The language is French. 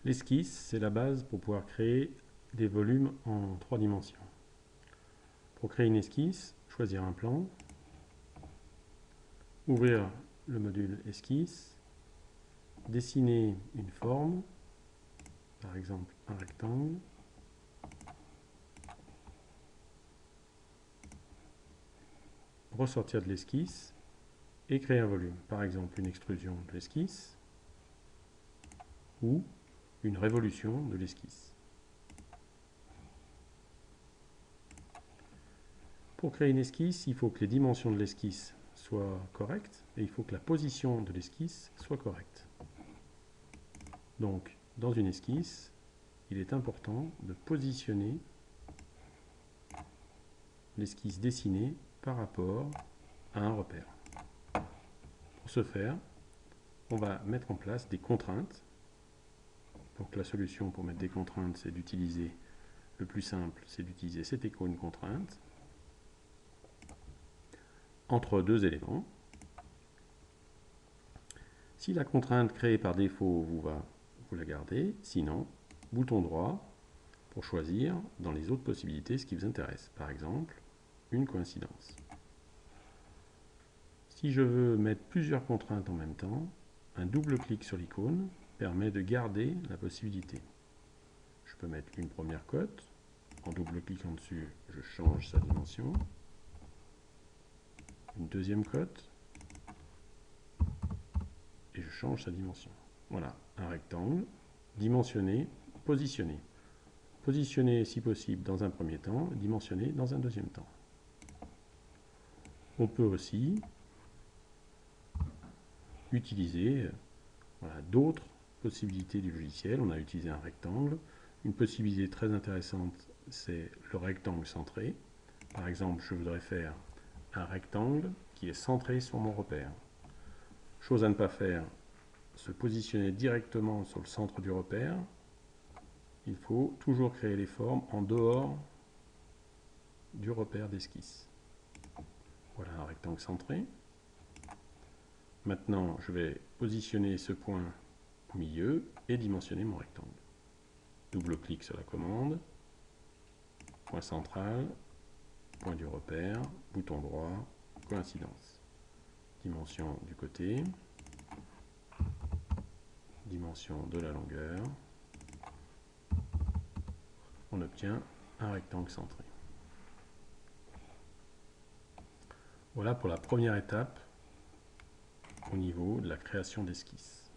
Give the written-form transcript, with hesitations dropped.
L'esquisse, c'est la base pour pouvoir créer des volumes en 3 dimensions. Pour créer une esquisse, choisir un plan, ouvrir le module esquisse, dessiner une forme, par exemple un rectangle, ressortir de l'esquisse et créer un volume, par exemple une extrusion de l'esquisse ou une révolution de l'esquisse. Pour créer une esquisse, il faut que les dimensions de l'esquisse soient correctes et il faut que la position de l'esquisse soit correcte. Donc, dans une esquisse, il est important de positionner l'esquisse dessinée par rapport à un repère. Pour ce faire, on va mettre en place des contraintes. Donc la solution pour mettre des contraintes, c'est d'utiliser, le plus simple, c'est d'utiliser cette icône contrainte entre deux éléments. Si la contrainte créée par défaut vous va, vous la gardez. Sinon, bouton droit pour choisir dans les autres possibilités ce qui vous intéresse. Par exemple, une coïncidence. Si je veux mettre plusieurs contraintes en même temps, un double clic sur l'icône permet de garder la possibilité. Je peux mettre une première cote. En double cliquant dessus, je change sa dimension. Une deuxième cote. Et je change sa dimension. Voilà, un rectangle dimensionné, positionné. Positionné si possible dans un premier temps, dimensionné dans un deuxième temps. On peut aussi utiliser d'autres possibilités du logiciel. On a utilisé un rectangle. Une possibilité très intéressante, c'est le rectangle centré. Par exemple, je voudrais faire un rectangle qui est centré sur mon repère. Chose à ne pas faire, se positionner directement sur le centre du repère. Il faut toujours créer les formes en dehors du repère d'esquisse. Voilà un rectangle centré. Maintenant, je vais positionner ce point au milieu et dimensionner mon rectangle. Double-clic sur la commande, point central, point du repère, bouton droit, coïncidence. Dimension du côté, dimension de la longueur. On obtient un rectangle centré. Voilà pour la première étape au niveau de la création d'esquisse.